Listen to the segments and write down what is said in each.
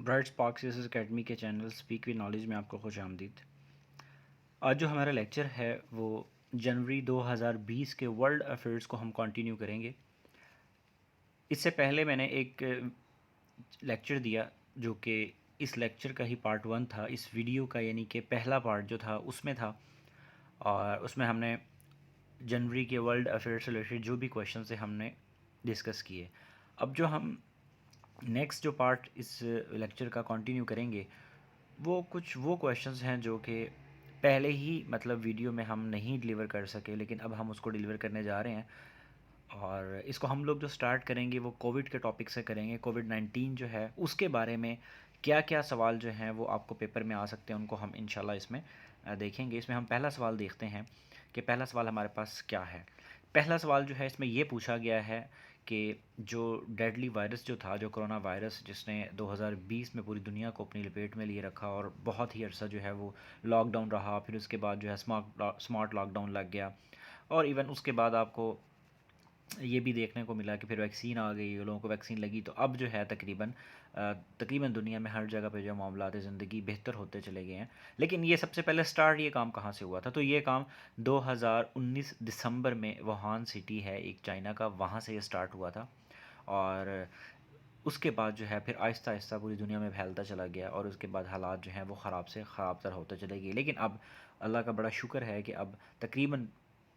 Bright spark CSS academy के channel speak with knowledge में आपको खुश आमदीद। आज जो हमारा लेक्चर है वो जनवरी 2020 के वर्ल्ड अफेयर्स को हम कंटिन्यू करेंगे। इससे पहले मैंने एक लेक्चर दिया जो कि इस लेक्चर का ही पार्ट 1 था। इस वीडियो का यानी कि पहला पार्ट जो था उसमें था, और उसमें हमने जनवरी के वर्ल्ड अफेयर्स से रिलेटेड जो भी क्वेश्चन थे हमने डिस्कस किए। अब जो हम नेक्स्ट जो पार्ट इस लेक्चर का कंटिन्यू करेंगे वो कुछ वो क्वेश्चंस हैं जो कि पहले ही मतलब वीडियो में हम नहीं डिलीवर कर सके, लेकिन अब हम उसको डिलीवर करने जा रहे हैं। और इसको हम लोग जो स्टार्ट करेंगे वो कोविड के टॉपिक से करेंगे। कोविड-19 जो है उसके बारे में क्या क्या सवाल जो हैं वो आपको पेपर में आ सकते हैं, उनको हम इंशाल्लाह इसमें देखेंगे। इसमें हम पहला सवाल देखते हैं कि पहला सवाल हमारे पास क्या है। पहला सवाल जो है इसमें ये पूछा गया है कि जो डेडली वायरस जो था, जो कोरोना वायरस जिसने 2020 में पूरी दुनिया को अपनी लपेट में लिए रखा और बहुत ही अरसा जो है वो लॉकडाउन रहा, फिर उसके बाद जो है स्मार्ट लॉकडाउन लग गया, और इवन उसके बाद आपको ये भी देखने को मिला कि फिर वैक्सीन आ गई, लोगों को वैक्सीन लगी, तो अब जो है तकरीबन दुनिया में हर जगह पे जो मामलात ज़िंदगी बेहतर होते चले गए हैं। लेकिन ये सबसे पहले स्टार्ट ये काम कहाँ से हुआ था? तो ये काम 2019 दिसंबर में वुहान सिटी है एक चाइना का, वहाँ से ये स्टार्ट हुआ था। और उसके बाद जो है फिर आहिस्ता आहिस्ता पूरी दुनिया में फैलता चला गया, और उसके बाद हालात जो हैं वो ख़राब से ख़राब तर होते चले गए। लेकिन अब अल्लाह का बड़ा शुक्र है कि अब तकरीबन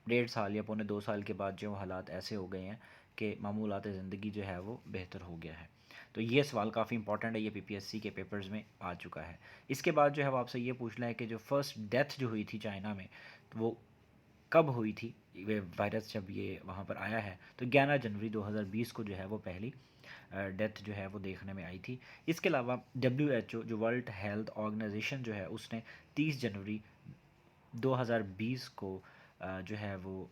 1.5 साल या पौने 2 साल के बाद जो हालात ऐसे हो गए हैं कि मामूलात ज़िंदगी जो है वो बेहतर हो गया है। तो ये सवाल काफ़ी इंपॉर्टेंट है, ये पीपीएससी के पेपर्स में आ चुका है। इसके बाद जो है वो आपसे ये पूछना है कि जो फर्स्ट डेथ जो हुई थी चाइना में, तो वो कब हुई थी? वे वायरस जब ये वहाँ पर आया है तो 11 जनवरी 2020 को जो है वो पहली डेथ जो है वो देखने में आई थी। इसके अलावा WHO जो वर्ल्ड हेल्थ ऑर्गेनाइजेशन जो है उसने 30 जनवरी 2020 को जो है वो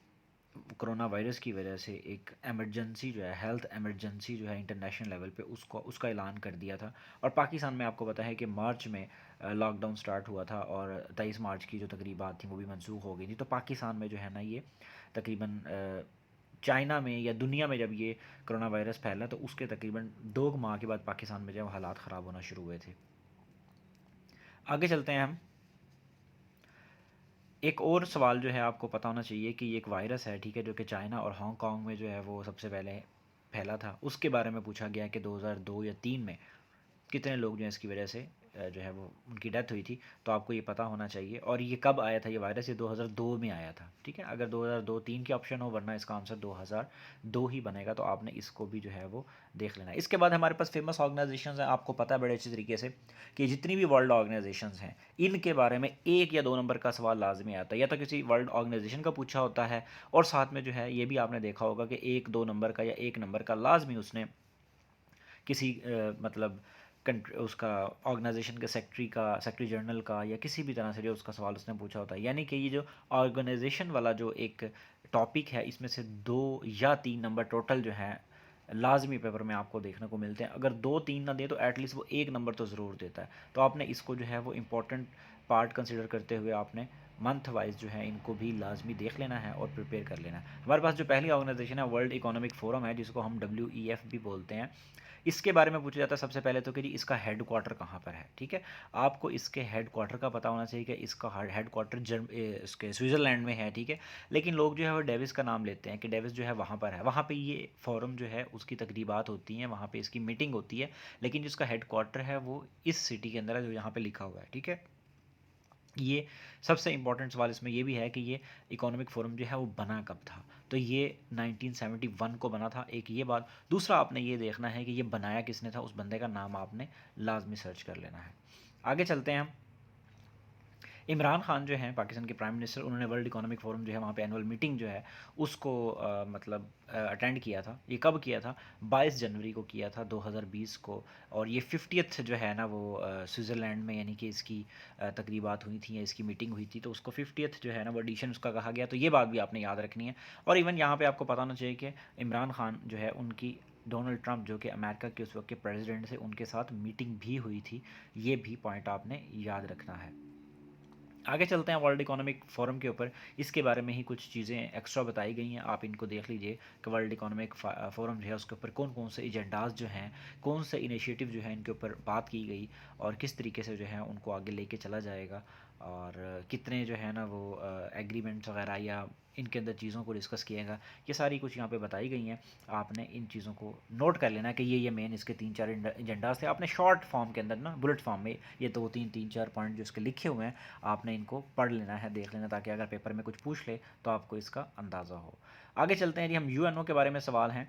कोरोना वायरस की वजह से एक इमरजेंसी जो है, हेल्थ इमरजेंसी जो है इंटरनेशनल लेवल पे उसका ऐलान कर दिया था। और पाकिस्तान में आपको पता है कि मार्च में लॉकडाउन स्टार्ट हुआ था, और 23 मार्च की जो तकरीबात थी वो भी मनसूख हो गई थी। तो पाकिस्तान में जो है ना ये तकरीबन चाइना में या दुनिया में जब ये कोरोना वायरस फैला तो उसके तकरीबन 2 माह के बाद पाकिस्तान में जब हालात ख़राब होना शुरू हुए थे। आगे चलते हैं हम। एक और सवाल जो है आपको पता होना चाहिए कि ये एक वायरस है, ठीक है, जो कि चाइना और हांगकांग में जो है वो सबसे पहले फैला था। उसके बारे में पूछा गया कि 2002 या 3 में कितने लोग जो हैं इसकी वजह से जो है वो उनकी डेथ हुई थी। तो आपको ये पता होना चाहिए। और ये कब आया था ये वायरस? ये 2002 में आया था, ठीक है। अगर 2002-3 के ऑप्शन हो, वरना इसका आंसर 2002 ही बनेगा। तो आपने इसको भी जो है वो देख लेना। इसके बाद हमारे पास फेमस ऑर्गेनाइजेशंस हैं। आपको पता है बड़े अच्छे तरीके से कि जितनी भी वर्ल्ड ऑर्गेनाइजेशंस हैं इनके बारे में 1 या 2 नंबर का सवाल लाजमी आता है, या तो किसी वर्ल्ड ऑर्गेनाइजेशन का पूछा होता है, और साथ में जो है ये भी आपने देखा होगा कि 1-2 नंबर का या 1 नंबर का लाजमी उसने किसी मतलब उसका ऑर्गेनाइजेशन के सेक्रेटरी जनरल का या किसी भी तरह से जो उसका सवाल उसने पूछा होता है। यानी कि ये जो ऑर्गेनाइजेशन वाला जो एक टॉपिक है इसमें से 2 या 3 नंबर टोटल जो है लाजमी पेपर में आपको देखने को मिलते हैं। अगर 2-3 ना दे तो एटलीस्ट वो 1 नंबर तो ज़रूर देता है। तो आपने इसको जो है वो इम्पोर्टेंट पार्ट कंसिडर करते हुए आपने मंथ वाइज जो है इनको भी लाजमी देख लेना है और प्रिपेयर कर लेना है। हमारे पास जो पहली ऑर्गेनाइजेशन है वर्ल्ड इकोनॉमिक फोरम है, जिसको हम WEF भी बोलते हैं। इसके बारे में पूछा जाता है सबसे पहले तो कि जी इसका हेड क्वार्टर कहाँ पर है, ठीक है। आपको इसके हेड क्वार्टर का पता होना चाहिए कि इसका हेड क्वार्टर इसके स्विट्ज़रलैंड में है, ठीक है। लेकिन लोग जो है वो डेविस का नाम लेते हैं कि डेविस जो है वहाँ पर है। वहाँ पे ये फोरम जो है उसकी तकरीबात होती हैं, वहाँ पे इसकी मीटिंग होती है, लेकिन जिसका हेड क्वार्टर है वो इस सिटी के अंदर है जो यहाँ पे लिखा हुआ है, ठीक है। ये सबसे इम्पोर्टेंट सवाल इसमें ये भी है कि ये इकोनॉमिक फोरम जो है वो बना कब था? तो ये 1971 को बना था, एक ये बात। दूसरा आपने ये देखना है कि ये बनाया किसने था, उस बंदे का नाम आपने लाजमी सर्च कर लेना है। आगे चलते हैं हम। इमरान खान जो हैं पाकिस्तान के प्राइम मिनिस्टर, उन्होंने वर्ल्ड इकोनॉमिक फोरम जो है वहाँ पे एनुअल मीटिंग जो है उसको मतलब अटेंड किया था। ये कब किया था? 22 जनवरी को किया था 2020 को। और ये 50th जो है ना वो स्विट्ज़रलैंड में, यानी कि इसकी तकरीबात हुई थी या इसकी मीटिंग हुई थी, तो उसको 50th जो है ना वो एडिशन उसका कहा गया। तो ये बात भी आपने याद रखनी है। और इवन यहाँ पर आपको पता होना चाहिए कि इमरान खान जो है उनकी डोनाल्ड ट्रंप जो कि अमेरिका के उस वक्त के प्रेसिडेंट से, उनके साथ मीटिंग भी हुई थी। ये भी पॉइंट आपने याद रखना है। आगे चलते हैं वर्ल्ड इकोनॉमिक फोरम के ऊपर। इसके बारे में ही कुछ चीज़ें एक्स्ट्रा बताई गई हैं, आप इनको देख लीजिए कि वर्ल्ड इकोनॉमिक फोरम जो है उसके ऊपर कौन कौन से एजेंडाज जो हैं, कौन से इनिशिएटिव जो है इनके ऊपर बात की गई और किस तरीके से जो है उनको आगे लेके चला जाएगा, और कितने जो है ना वो एग्रीमेंट्स वगैरह या इनके अंदर चीज़ों को डिस्कस किएगा, ये सारी कुछ यहाँ पे बताई गई हैं। आपने इन चीज़ों को नोट कर लेना कि ये मेन इसके 3-4 एजेंडाज थे। आपने शॉर्ट फॉर्म के अंदर ना बुलेट फॉर्म में ये 2-3 3-4 पॉइंट जो इसके लिखे हुए हैं आपने इनको पढ़ लेना है, देख लेना, ताकि अगर पेपर में कुछ पूछ ले तो आपको इसका अंदाज़ा हो। आगे चलते हैं जी, हम यूएनओ के बारे में सवाल हैं,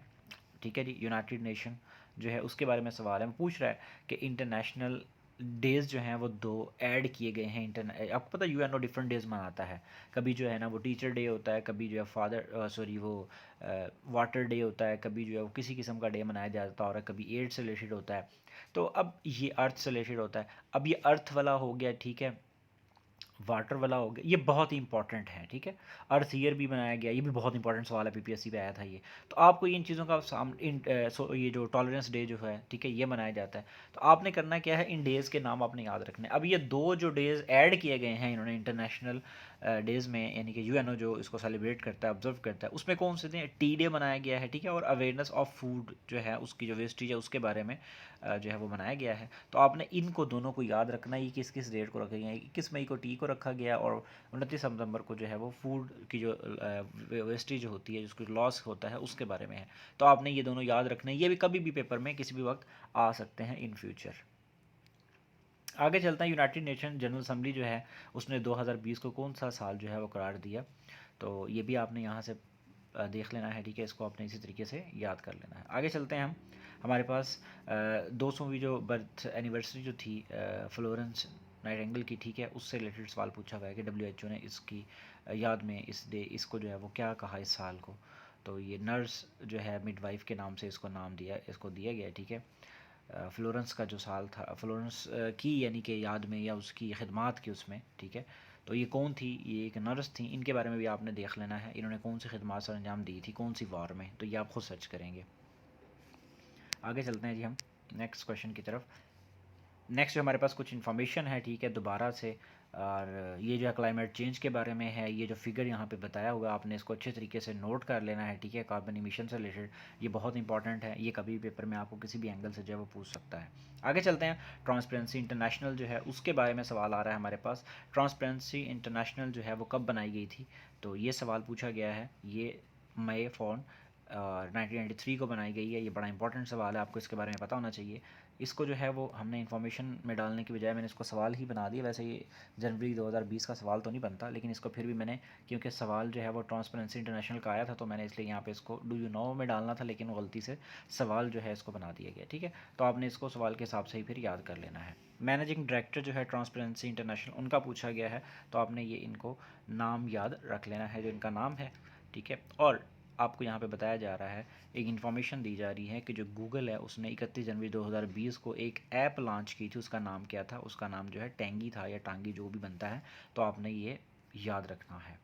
ठीक है जी। यूनाइटेड नेशन जो है उसके बारे में सवाल है, पूछ रहा है कि इंटरनेशनल डेज़ जो हैं वो 2 ऐड किए गए हैं। आपको पता है यूएनओ डिफरेंट डेज़ मनाता है, कभी जो है ना वो टीचर डे होता है, कभी जो है वो वाटर डे होता है, कभी जो है वो किसी किस्म का डे मनाया जाता है, और कभी एड्स से रिलेटेड होता है। तो अब ये अर्थ से रिलेटेड होता है, अब ये अर्थ वाला हो गया, ठीक है, वाटर वाला हो गया, ये बहुत ही इंपॉर्टेंट है, ठीक है। अर्थ ईयर भी बनाया गया, ये भी बहुत इंपॉर्टेंट सवाल है, पीपीएससी पे आया था ये। तो आपको इन चीज़ों का ये जो टॉलरेंस डे जो है, ठीक है, ये मनाया जाता है। तो आपने करना क्या है, इन डेज़ के नाम आपने याद रखने हैं। अब ये 2 जो डेज़ ऐड किए गए हैं इन्होंने इंटरनेशनल डेज़ में, यानी कि यूएनओ जो इसको सेलिब्रेट करता है, ऑब्जर्व करता है, उसमें कौन से थे, टी डे मनाया गया है, ठीक है, और अवेयरनेस ऑफ फूड जो है उसकी जो वेस्टेज है उसके बारे में जो है वो मनाया गया है। तो आपने इनको दोनों को याद रखना है, ये किस किस डेट को रखा गया है। 21 मई को टी को रखा गया और 29 सितंबर को जो है वो फूड की जो वेस्टेज होती है, जिसको लॉस होता है, उसके बारे में है। तो आपने ये दोनों याद रखने हैं, ये भी कभी भी पेपर में किसी भी वक्त आ सकते हैं इन फ्यूचर। आगे चलता है, यूनाइटेड नेशन जनरल असम्बली जो है उसने 2020 को कौन सा साल जो है वो करार दिया, तो ये भी आपने यहाँ से देख लेना है, ठीक है, इसको आपने इसी तरीके से याद कर लेना है। आगे चलते हैं हम, हमारे पास 200वीं जो बर्थ एनिवर्सरी जो थी फ्लोरेंस नाइटिंगेल की, ठीक है, उससे रिलेटेड सवाल पूछा गया कि डब्ल्यूएचओ ने इसकी याद में इसको जो है वो क्या कहा इस साल को। तो ये नर्स जो है मिडवाइफ के नाम से इसको दिया गया, ठीक है। फ्लोरेंस का जो साल था, फ्लोरेंस की यानी कि याद में या उसकी खिदमात की उसमें, ठीक है। तो ये कौन थी, ये एक नर्स थी, इनके बारे में भी आपने देख लेना है, इन्होंने कौन सी खिदमात सर अंजाम दी थी, कौन सी वार में, तो ये आप खुद सर्च करेंगे। आगे चलते हैं जी हम नेक्स्ट क्वेश्चन की तरफ। नेक्स्ट जो हमारे पास कुछ इन्फॉर्मेशन है, ठीक है, दोबारा से, और ये जो है क्लाइमेट चेंज के बारे में है। ये जो फिगर यहाँ पे बताया हुआ है आपने इसको अच्छे तरीके से नोट कर लेना है, ठीक है, कार्बन इमिशन से रिलेटेड, ये बहुत इंपॉर्टेंट है, ये कभी भी पेपर में आपको किसी भी एंगल से जो है वो पूछ सकता है। आगे चलते हैं, ट्रांसपेरेंसी इंटरनेशनल जो है उसके बारे में सवाल आ रहा है हमारे पास। ट्रांसपेरेंसी इंटरनेशनल जो है वो कब बनाई गई थी, तो ये सवाल पूछा गया है। ये मई 1993 को बनाई गई है। ये बड़ा इंपॉर्टेंट सवाल है, आपको इसके बारे में पता होना चाहिए। इसको जो है वो हमने इन्फॉर्मेशन में डालने की बजाय मैंने इसको सवाल ही बना दिया। वैसे ये जनवरी 2020 का सवाल तो नहीं बनता, लेकिन इसको फिर भी मैंने, क्योंकि सवाल जो है वो ट्रांसपेरेंसी इंटरनेशनल का आया था, तो मैंने इसलिए यहाँ पे इसको डू यू नो में डालना था, लेकिन गलती से सवाल जो है इसको बना दिया गया, ठीक है। तो आपने इसको सवाल के हिसाब से ही फिर याद कर लेना है। मैनेजिंग डायरेक्टर जो है ट्रांसपेरेंसी इंटरनेशनल, उनका पूछा गया है, तो आपने ये इनको नाम याद रख लेना है, जो इनका नाम है, ठीक है। और आपको यहाँ पे बताया जा रहा है, एक इन्फॉर्मेशन दी जा रही है कि जो गूगल है उसने 31 जनवरी 2020 को एक ऐप लॉन्च की थी। उसका नाम क्या था, उसका नाम जो है टैंगी था, या टांगी जो भी बनता है, तो आपने ये याद रखना है।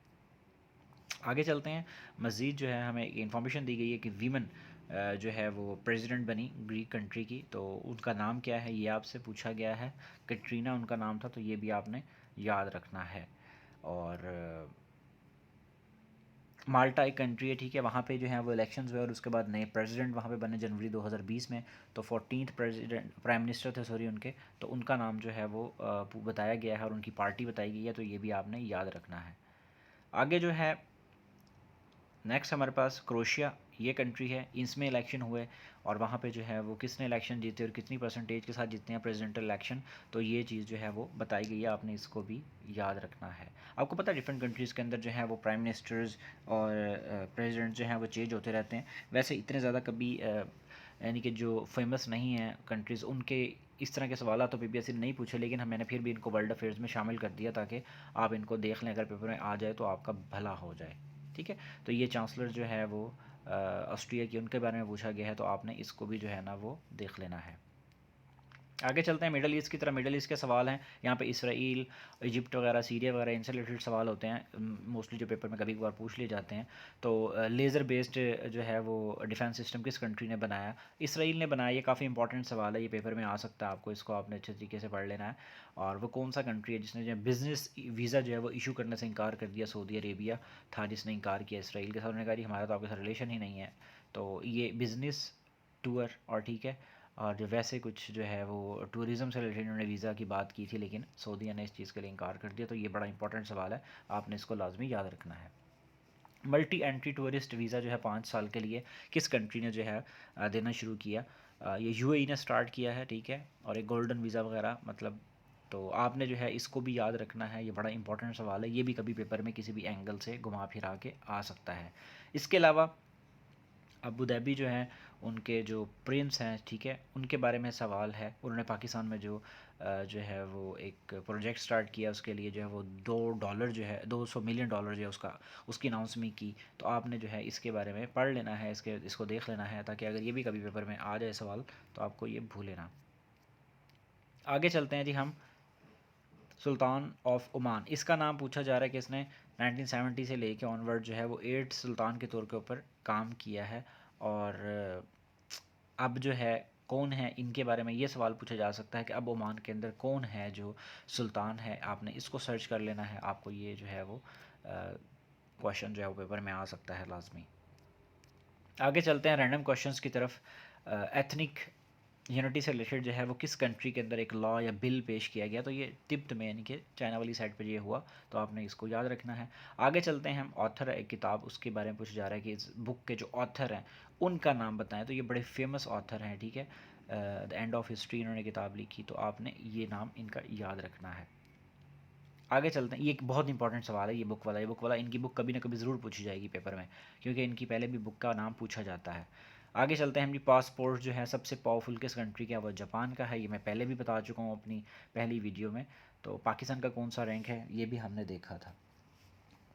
आगे चलते हैं, मज़ीद जो है हमें इन्फॉर्मेशन दी गई है कि वीमेन जो है वो प्रेसिडेंट बनी ग्रीक कंट्री की, तो उनका नाम क्या है ये आपसे पूछा गया है। कैटरीना उनका नाम था, तो ये भी आपने याद रखना है। और माल्टा एक कंट्री है, ठीक है, वहाँ पे जो है वो इलेक्शंस हुए और उसके बाद नए प्रेसिडेंट वहाँ पे बने जनवरी 2020 में। तो 14th प्रेसिडेंट प्राइम मिनिस्टर थे सॉरी उनके, तो उनका नाम जो है वो बताया गया है और उनकी पार्टी बताई गई है, तो ये भी आपने याद रखना है। आगे जो है नेक्स्ट हमारे पास क्रोशिया, ये कंट्री है, इसमें इलेक्शन हुए और वहाँ पे जो है वो किसने इलेक्शन जीते और कितनी परसेंटेज के साथ जीतते हैं प्रेसिडेंटल इलेक्शन, तो ये चीज़ जो है वो बताई गई है, आपने इसको भी याद रखना है। आपको पता है डिफरेंट कंट्रीज़ के अंदर जो है वो प्राइम मिनिस्टर्स और प्रेसिडेंट जो हैं वो चेंज होते रहते हैं। वैसे इतने ज़्यादा कभी यानी कि जो फेमस नहीं हैं कंट्रीज़, उनके इस तरह के सवाल तो पीपीएससी ने नहीं पूछे, लेकिन मैंने फिर भी इनको वर्ल्ड अफेयर्स में शामिल कर दिया ताकि आप इनको देख लें, अगर पेपर में आ जाए तो आपका भला हो जाए, ठीक है। तो ये चांसलर जो है वो ऑस्ट्रिया की, उनके बारे में पूछा गया है, तो आपने इसको भी जो है ना वो देख लेना है। आगे चलते हैं मिडल ईस्ट की तरफ। मिडल ईस्ट के सवाल हैं यहाँ पे। इसराइल, इजिप्ट वगैरह, सीरिया वगैरह, इनसे रिलेटेड सवाल होते हैं मोस्टली, जो पेपर में कभी कभार पूछ लिए जाते हैं। तो लेज़र बेस्ड जो है वो डिफेंस सिस्टम किस कंट्री ने बनाया? इसराइल ने बनाया। ये काफ़ी इंपॉर्टेंट सवाल है, ये पेपर में आ सकता है आपको, इसको आपने अच्छे तरीके से पढ़ लेना है। और वो कौन सा कंट्री है जिसने जो बिज़नेस वीज़ा जो है वो इशू करने से इनकार कर दिया? सऊदी अरेबिया था जिसने इनकार किया इसराइल के साथ। उन्होंने कहा हमारा तो आपके साथ रिलेशन ही नहीं है। तो ये बिज़नेस टूर और ठीक है, और जो वैसे कुछ जो है वो टूरिज़्म से रिलेटेड उन्होंने वीज़ा की बात की थी, लेकिन सऊदीया ने इस चीज़ के लिए इनकार कर दिया। तो ये बड़ा इंपॉर्टेंट सवाल है, आपने इसको लाजमी याद रखना है। मल्टी एंट्री टूरिस्ट वीज़ा जो है 5 साल के लिए किस कंट्री ने जो है देना शुरू किया? ये यूएई ने स्टार्ट किया है, ठीक है। और एक गोल्डन वीज़ा वगैरह मतलब, तो आपने जो है इसको भी याद रखना है। ये बड़ा इंपॉर्टेंट सवाल है, ये भी कभी पेपर में किसी भी एंगल से घुमा फिरा के आ सकता है। इसके अलावा अबू धाबी जो है, उनके जो प्रिंस हैं, ठीक है, उनके बारे में सवाल है। उन्होंने पाकिस्तान में जो है वो एक प्रोजेक्ट स्टार्ट किया, उसके लिए जो है वो $2 जो है $200 मिलियन जो है उसकी अनाउंसमेंट की। तो आपने जो है इसके बारे में पढ़ लेना है, इसको देख लेना है, ताकि अगर ये भी कभी पेपर में आ जाए सवाल तो आपको ये भूले ना। आगे चलते हैं जी हम। सुल्तान ऑफ ओमान, इसका नाम पूछा जा रहा है कि इसने 1970 से लेके ऑनवर्ड जो है वो 8 सुल्तान के तौर के ऊपर काम किया है। और अब जो है कौन है, इनके बारे में ये सवाल पूछा जा सकता है कि अब ओमान के अंदर कौन है जो सुल्तान है। आपने इसको सर्च कर लेना है, आपको ये जो है वो क्वेश्चन जो है वो पेपर में आ सकता है लाजमी। आगे चलते हैं रैंडम क्वेश्चंस की तरफ। एथनिक यूनिटी से रिलेटेड जो है वो किस कंट्री के अंदर एक लॉ या बिल पेश किया गया? तो ये तिब्त में, यानी कि चाइना वाली साइड पर ये हुआ। तो आपने इसको याद रखना है। आगे चलते हैं हम। ऑथर है एक किताब, उसके बारे में पूछा जा रहा है कि इस बुक के जो ऑथर हैं उनका नाम बताएं। तो ये बड़े फेमस ऑथर हैं, ठीक है। द एंड ऑफ हिस्ट्री इन्होंने किताब लिखी, तो आपने ये नाम इनका याद रखना है। आगे चलते हैं। ये एक बहुत इंपॉर्टेंट सवाल है, ये बुक वाला इनकी बुक कभी ना कभी ज़रूर पूछी जाएगी पेपर में, क्योंकि इनकी पहले भी बुक का नाम पूछा जाता है। आगे चलते हैं हम जी। पासपोर्ट जो है सबसे पावरफुल किस कंट्री का है? वो जापान का है। ये मैं पहले भी बता चुका हूँ अपनी पहली वीडियो में। तो पाकिस्तान का कौन सा रैंक है ये भी हमने देखा था।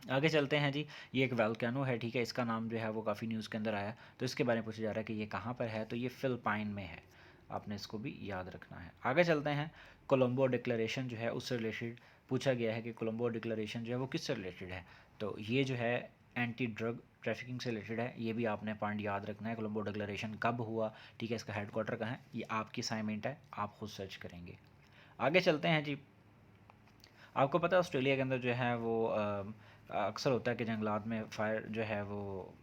आगे चलते हैं जी। ये एक वोल्केनो है, ठीक है। इसका नाम जो है वो काफ़ी न्यूज़ के अंदर आया, तो इसके बारे में पूछा जा रहा है कि ये कहाँ पर है? तो ये फिलिपाइन में है, आपने इसको भी याद रखना है। आगे चलते हैं। कोलंबो डिक्लेरेशन जो है उससे रिलेटेड पूछा गया है कि कोलंबो डिक्लेरेशन जो है वो किससे रिलेटेड है? तो ये जो है एंटी ड्रग ट्रैफिकिंग से रिलेटेड है। ये भी आपने पॉइंट याद रखना है। कोलंबो डिक्लेरेशन कब हुआ, ठीक है, इसका हेडक्वार्टर कहाँ है, ये आपकी असाइनमेंट है, आप खुद सर्च करेंगे। आगे चलते हैं जी। आपको पता है ऑस्ट्रेलिया के अंदर जो है वो अक्सर होता है कि जंगलात में फायर जो है वो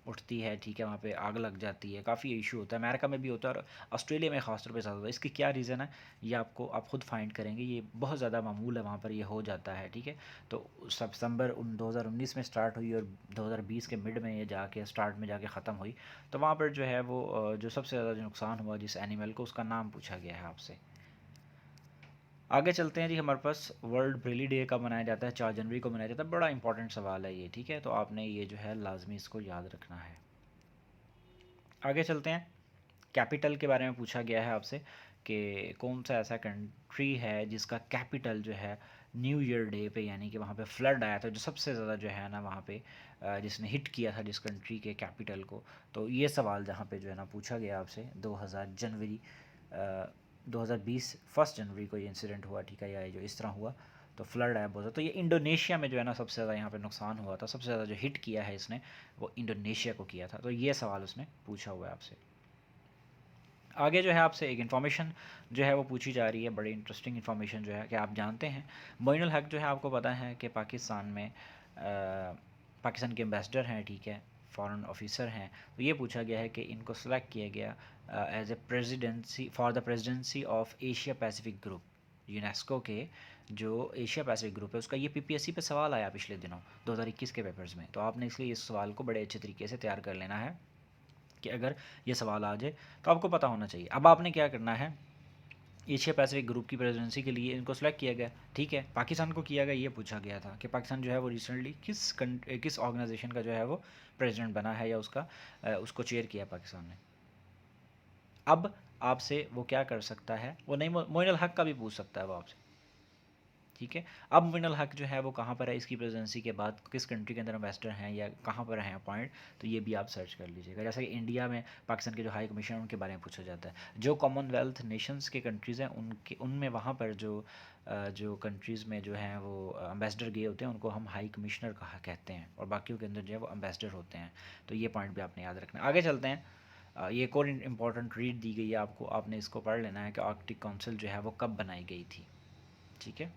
उठती है, ठीक है, वहाँ पे आग लग जाती है, काफ़ी इशू होता है। अमेरिका में भी होता है और ऑस्ट्रेलिया में ख़ास तौर पे ज़्यादा होता है। इसकी क्या रीज़न है ये आप खुद फाइंड करेंगे। ये बहुत ज़्यादा मामूल है, वहाँ पर ये हो जाता है, ठीक है। तो सितंबर 2019 में स्टार्ट हुई और 2020 के मिड में ये जाके स्टार्ट में जाके ख़त्म हुई। तो वहाँ पर जो है वो जो सबसे ज़्यादा जो नुकसान हुआ जिस एनिमल को, उसका नाम पूछा गया है आपसे। आगे चलते हैं जी। हमारे पास वर्ल्ड ब्रेली डे कब मनाया जाता है? 4 जनवरी को मनाया जाता है। बड़ा इंपॉर्टेंट सवाल है ये, ठीक है। तो आपने ये जो है लाजमी इसको याद रखना है। आगे चलते हैं। कैपिटल के बारे में पूछा गया है आपसे कि कौन सा ऐसा कंट्री है जिसका कैपिटल जो है न्यू ईयर डे पे, यानी कि वहाँ पे फ्लड आया था, जो सबसे ज़्यादा जो है ना वहाँ पे जिसने हिट किया था जिस कंट्री के कैपिटल को। तो ये सवाल जहाँ पे जो है ना पूछा गया आपसे 2020 1 जनवरी को ये इंसिडेंट हुआ, ठीक है, या ये जो इस तरह हुआ तो फ्लड आया बहुत ज़्यादा। तो ये इंडोनेशिया में जो है ना सबसे ज़्यादा यहाँ पे नुकसान हुआ था। सबसे ज़्यादा जो हिट किया है इसने वो इंडोनेशिया को किया था। तो ये सवाल उसने पूछा हुआ है आपसे। आगे जो है आपसे एक इन्फॉर्मेशन जो है वो पूछी जा रही है, बड़ी इंटरेस्टिंग इन्फॉर्मेशन जो है कि आप जानते हैं मोइनुल हक जो है, आपको पता है कि पाकिस्तान में पाकिस्तान के एम्बेसडर हैं, ठीक है, फॉरेन ऑफिसर हैं। तो ये पूछा गया है कि इनको सेलेक्ट किया गया as a presidency for the presidency of Asia Pacific group, UNESCO के जो एशिया पैसिफिक ग्रुप है उसका। ये पीपीएससी पे सवाल आया पिछले दिनों 2021 के पेपर्स में। तो आपने इसलिए इस सवाल को बड़े अच्छे तरीके से तैयार कर लेना है कि अगर ये सवाल आ जाए तो आपको पता होना चाहिए। अब आपने क्या करना है, एशिया पैसिफिक ग्रुप की प्रेसिडेंसी के लिए इनको सेलेक्ट किया गया, ठीक है। पाकिस्तान को किया गया, ये पूछा गया था कि पाकिस्तान जो है वो रिसेंटली किस ऑर्गेनाइजेशन का जो है वो प्रेसिडेंट बना है या उसको चेयर किया पाकिस्तान ने। अब आपसे वो क्या कर सकता है, वो नहीं, मोइनुल हक का भी पूछ सकता है वो आपसे। ठीक है। अब मोइन अल हक जो है वो कहाँ पर है इसकी प्रेजेंसी के बाद, किस कंट्री के अंदर एम्बेसडर हैं या कहाँ पर हैं अपॉइंट, तो ये भी आप सर्च कर लीजिएगा। जैसे कि इंडिया में पाकिस्तान के जो हाई कमीशन उनके बारे में पूछा जाता है। जो कॉमनवेल्थ नेशंस के कंट्रीज़ हैं उनके उनमें वहाँ पर जो कंट्रीज़ में जो हैं वो एम्बेसडर गए होते हैं उनको हम हाई कमिश्नर कहा कहते हैं, और बाकियों के अंदर जो है वो एम्बेसडर होते हैं। तो ये पॉइंट भी आपने याद रखना है। आगे चलते हैं। ये एक और इम्पॉर्टेंट रीड दी गई है आपको, आपने इसको पढ़ लेना है कि आर्कटिक काउंसिल जो है वो कब बनाई गई थी। ठीक है,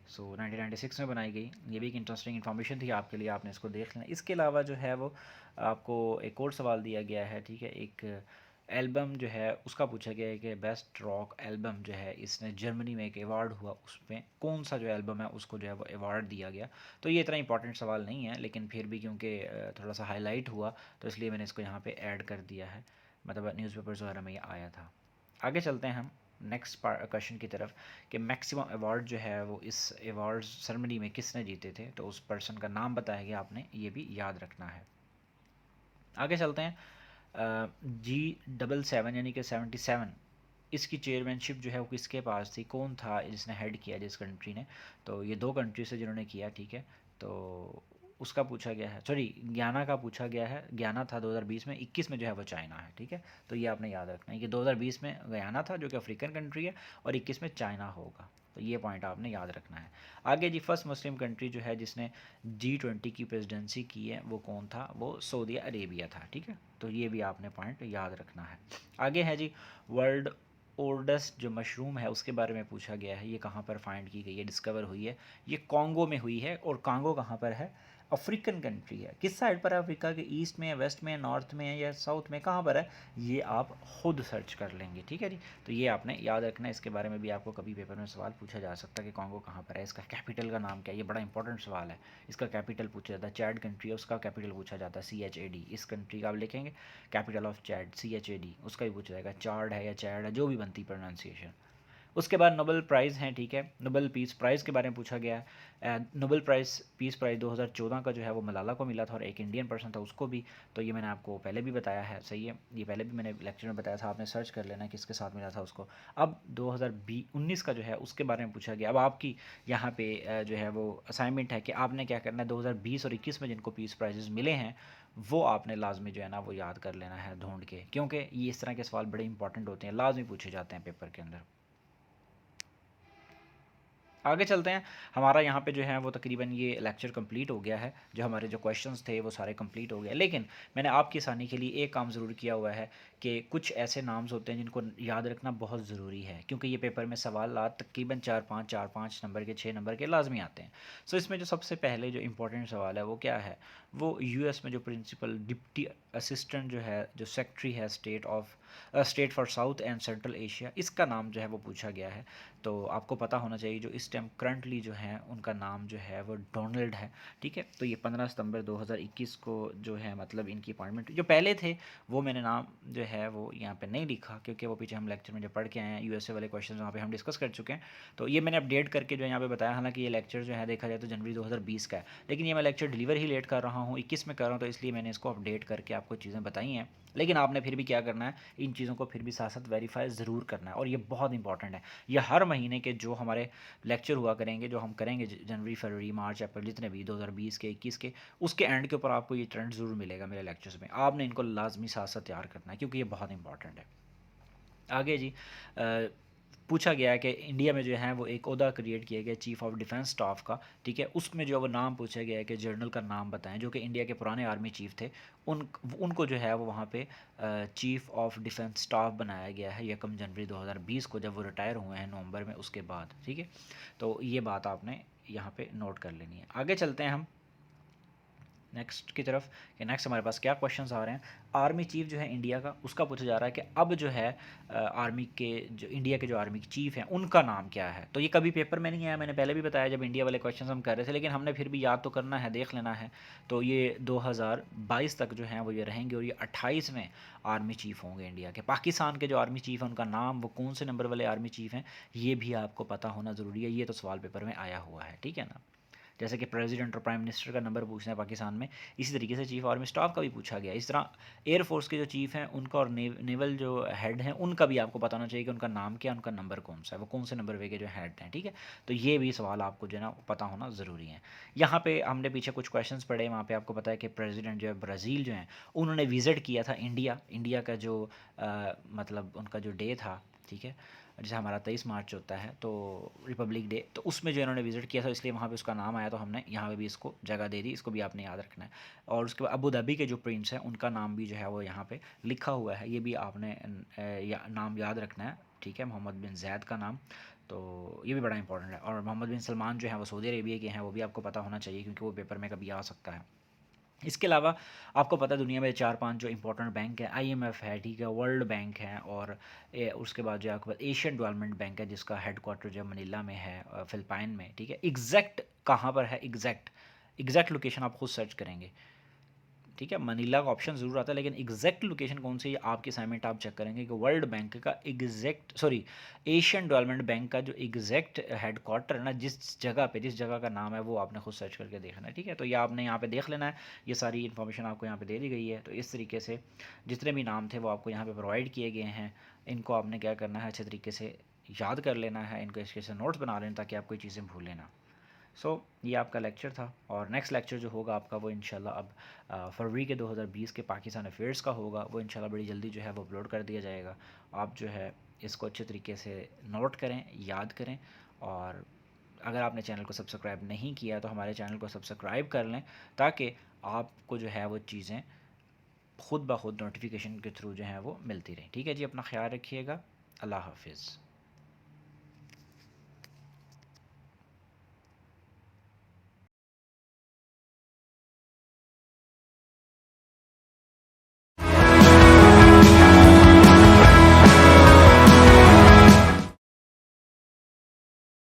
सो 1996 में बनाई गई। ये भी एक इंटरेस्टिंग इन्फॉर्मेशन थी आपके लिए, आपने इसको देख लेना। इसके अलावा जो है वो आपको एक और सवाल दिया गया है। ठीक है, एक एल्बम जो है उसका पूछा गया है कि बेस्ट रॉक एल्बम जो है इसने जर्मनी में एक अवार्ड हुआ, उसमें कौन सा जो एल्बम है उसको जो है वो अवार्ड दिया गया। तो ये इतना इंपॉर्टेंट सवाल नहीं है, लेकिन फिर भी क्योंकि थोड़ा सा हाईलाइट हुआ तो इसलिए मैंने इसको यहाँ पे ऐड कर दिया है, मतलब न्यूज़पेपर्स वगैरह में ये आया था। आगे चलते हैं हम नेक्स्ट क्वेश्चन की तरफ कि मैक्सिमम अवार्ड जो है वो इस अवार्ड सेरेमनी में किसने जीते थे, तो उस पर्सन का नाम बताया गया, आपने ये भी याद रखना है। आगे चलते हैं। G77 यानी कि 77, इसकी चेयरमैनशिप जो है वो किसके पास थी, कौन था जिसने हेड किया जिस कंट्री ने, तो ये दो कंट्री से जिन्होंने किया। ठीक है, तो उसका पूछा गया है, सॉरी ज्ञाना का पूछा गया है। ज्ञाना था 2020 में, 21 में जो है वो चाइना है। ठीक है, तो ये आपने याद रखना है कि 2020 में ज्ञाना था जो कि अफ्रीकन कंट्री है, और 21 में चाइना होगा। तो ये पॉइंट आपने याद रखना है। आगे जी, फर्स्ट मुस्लिम कंट्री जो है जिसने G20 की प्रेसिडेंसी की है वो कौन था, वो सऊदी अरेबिया था। ठीक है, तो ये भी आपने पॉइंट याद रखना है। आगे है जी, वर्ल्ड ओल्डेस्ट जो मशरूम है उसके बारे में पूछा गया है। ये कहाँ पर फाइंड की गई है, डिस्कवर हुई है, ये कॉन्गो में हुई है। और कॉन्गो कहाँ पर है, अफ्रीकन कंट्री है। किस साइड पर है अफ्रीका के, ईस्ट में है, वेस्ट में है, नॉर्थ में है या साउथ में, कहाँ पर है, ये आप खुद सर्च कर लेंगे। ठीक है जी, तो ये आपने याद रखना है। इसके बारे में भी आपको कभी पेपर में सवाल पूछा जा सकता है कि कॉन्गो कहाँ पर है, इसका कैपिटल का नाम क्या है, ये बड़ा इंपॉर्टेंट सवाल है। इसका कैपिटल पूछा जाता है, चैड कंट्री है उसका कैपिटल पूछा जाता है CHAD। इस कंट्री का आप लिखेंगे कैपिटल ऑफ चैड CHAD, उसका भी पूछा जाएगा, चार्ड है या चैड है, जो भी बनती प्रोनाउंसिएशन। उसके बाद नोबेल प्राइज़ हैं। ठीक है, नोबेल पीस प्राइज़ के बारे में पूछा गया है। नोबेल पीस प्राइज़ 2014 का जो है वो मलाला को मिला था, और एक इंडियन पर्सन था उसको भी। तो ये मैंने आपको पहले भी बताया है, सही है, ये पहले भी मैंने लेक्चर में बताया था, आपने सर्च कर लेना किसके साथ मिला था उसको। अब 2019 का जो है उसके बारे में पूछा गया। अब आपकी यहाँ पे जो है वो असाइनमेंट है कि आपने क्या करना है, 2020 और 21 में जिनको पीस प्राइजेस मिले हैं वो आपने लाजमी जो है ना वो याद कर लेना है ढूंढ के, क्योंकि ये इस तरह के सवाल बड़े इंपॉर्टेंट होते हैं, लाजमी पूछे जाते हैं पेपर के अंदर। आगे चलते हैं। हमारा यहाँ पे जो है वो तकरीबन ये लेक्चर कंप्लीट हो गया है, जो हमारे जो क्वेश्चंस थे वो सारे कंप्लीट हो गए। लेकिन मैंने आपकी आसानी के लिए एक काम ज़रूर किया हुआ है कि कुछ ऐसे नाम्स होते हैं जिनको याद रखना बहुत ज़रूरी है, क्योंकि ये पेपर में सवाल तकरीबन 4-5 नंबर के 6 नंबर के लाजमी आते हैं। सो इसमें जो सबसे पहले जो इंपॉर्टेंट सवाल है वो क्या है, वो US में जो प्रिंसिपल डिप्टी असिस्टेंट जो है, जो सेक्रेटरी है state for south and central Asia, इसका नाम जो है वो पूछा गया है। तो आपको पता होना चाहिए जो इस टाइम करंटली जो है उनका नाम जो है वो डोनाल्ड है। ठीक है, तो ये 15 सितंबर 2021 को जो है मतलब इनकी अपॉइंटमेंट, जो पहले थे वो मैंने नाम जो है वो यहाँ पे नहीं लिखा, क्योंकि वो पीछे हम लेक्चर में जो पढ़ के आए हैं USA वाले क्वेश्चन वहाँ पे हम डिस्कस कर चुके हैं। तो ये मैंने अपडेट करके जो यहाँ पे बताया, हालांकि ये लेक्चर जो है देखा जाए तो जनवरी 2020 का है, लेकिन ये मैं लेक्चर डिलीवर ही लेट कर रहा हूँ, 21 में कर रहा हूँ, तो इसलिए मैंने इसको अपडेट करके आपको चीज़ें बताई हैं। लेकिन आपने फिर भी क्या करना है, इन चीज़ों को फिर भी साथ साथ वेरीफाई ज़रूर करना है, और ये बहुत इंपॉर्टेंट है। ये हर महीने के जो हमारे लेक्चर हुआ करेंगे, जो हम करेंगे जनवरी फरवरी मार्च अप्रैल जितने भी 2020 के 21 के, उसके एंड के ऊपर आपको ये ट्रेंड ज़रूर मिलेगा मेरे लेक्चर्स में। आपने इनको लाजमी साथ साथ तैयार करना है, क्योंकि ये बहुत इंपॉर्टेंट है। आगे जी, पूछा गया है कि इंडिया में जो है वो एक ओहदा क्रिएट किया गया चीफ़ ऑफ डिफेंस स्टाफ का। ठीक है, उसमें जो है वो नाम पूछा गया है कि जनरल का नाम बताएं जो कि इंडिया के पुराने आर्मी चीफ थे। उनको जो है वो वहाँ पे चीफ़ ऑफ डिफेंस स्टाफ बनाया गया है 1 जनवरी 2020 को, जब वो रिटायर हुए हैं नवंबर में उसके बाद। ठीक है, तो ये बात आपने यहाँ पे नोट कर लेनी है। आगे चलते हैं हम नेक्स्ट की तरफ कि नेक्स्ट हमारे पास क्या क्वेश्चंस आ रहे हैं। आर्मी चीफ जो है इंडिया का, उसका पूछा जा रहा है कि अब जो है आर्मी के जो इंडिया के जो आर्मी चीफ हैं उनका नाम क्या है। तो ये कभी पेपर में नहीं आया, मैंने पहले भी बताया जब इंडिया वाले क्वेश्चन हम कर रहे थे, लेकिन हमने फिर भी याद तो करना है, देख लेना है। तो ये 2022 तक जो है वो ये रहेंगे, और ये 28वें आर्मी चीफ होंगे इंडिया के। पाकिस्तान के जो आर्मी चीफ हैं उनका नाम, वो कौन से नंबर वाले आर्मी चीफ हैं, ये भी आपको पता होना ज़रूरी है। ये तो सवाल पेपर में आया हुआ है, ठीक है ना। जैसे कि प्रेसिडेंट और प्राइम मिनिस्टर का नंबर पूछना है पाकिस्तान में, इसी तरीके से चीफ आर्मी स्टाफ का भी पूछा गया। इस तरह एयरफोर्स के जो चीफ हैं उनका और नेवल जो हेड हैं उनका भी आपको पता होना चाहिए कि उनका नाम क्या है, उनका नंबर कौन सा है, वो कौन से नंबर वे के जो हेड हैं, ठीक है। तो ये भी सवाल आपको जो है ना पता होना ज़रूरी है। यहाँ पे हमने पीछे कुछ क्वेश्चंस पढ़े, वहाँ पे आपको पता है कि प्रेसिडेंट जो है ब्राज़ील जो हैं उन्होंने विज़िट किया था इंडिया का जो मतलब उनका जो डे था, ठीक है, जैसे हमारा 23 मार्च होता है तो रिपब्लिक डे, तो उसमें जो इन्होंने विज़िट किया था इसलिए वहाँ पे उसका नाम आया, तो हमने यहाँ पे भी इसको जगह दे दी, इसको भी आपने याद रखना है। और उसके बाद अबू धाबी के जो प्रिंस हैं उनका नाम भी जो है वो यहाँ पे लिखा हुआ है, ये भी आपने नाम याद रखना है, ठीक है, मोहम्मद बिन जैद का नाम, तो ये भी बड़ा इंपॉर्टेंट है। और मोहम्मद बिन सलमान जो है वो सऊदी अरेबिया के हैं, वो भी आपको पता होना चाहिए क्योंकि वो पेपर में कभी आ सकता है। इसके अलावा आपको पता है दुनिया में 4-5 जो इंपॉर्टेंट बैंक है, आईएमएफ है, ठीक है, वर्ल्ड बैंक है, और उसके बाद जो है आपके पास एशियन डेवलपमेंट बैंक है जिसका हेडक्वार्टर जो मनीला में है, फिलिपाइन में, ठीक है। एग्जैक्ट कहाँ पर है, एग्जैक्ट लोकेशन आप खुद सर्च करेंगे, ठीक है। मनीला का ऑप्शन ज़रूर आता है लेकिन एग्जैक्ट लोकेशन कौन सी है आपकी असाइनमेंट आप चेक करेंगे कि वर्ल्ड बैंक का exact, sorry, Asian development bank का जो एग्जैक्ट हेडक्वार्टर है ना, जिस जगह का नाम है वो आपने खुद सर्च करके देखना है, ठीक है। तो ये आपने यहाँ पे देख लेना है, ये सारी इन्फॉर्मेशन आपको यहाँ पे दे दी गई है। तो इस तरीके से जितने भी नाम थे वो आपको यहाँ पर प्रोवाइड किए गए हैं, इनको आपने क्या करना है, अच्छे तरीके से याद कर लेना है, इनको इसके से नोट्स बना लेना ताकि आप कोई चीज़ें भूलें ना। ये आपका लेक्चर था, और नेक्स्ट लेक्चर जो होगा आपका वो इंशाल्लाह अब फरवरी के 2020 के पाकिस्तान अफेयर्स का होगा, वो इंशाल्लाह बड़ी जल्दी जो है वो अपलोड कर दिया जाएगा। आप जो है इसको अच्छे तरीके से नोट करें, याद करें, और अगर आपने चैनल को सब्सक्राइब नहीं किया तो हमारे चैनल को सब्सक्राइब कर लें ताकि आपको जो है वो चीज़ें खुद ब खुद नोटिफिकेशन के थ्रू जो है वो मिलती रहें, ठीक है जी। अपना ख्याल रखिएगा, अल्लाह हाफिज़।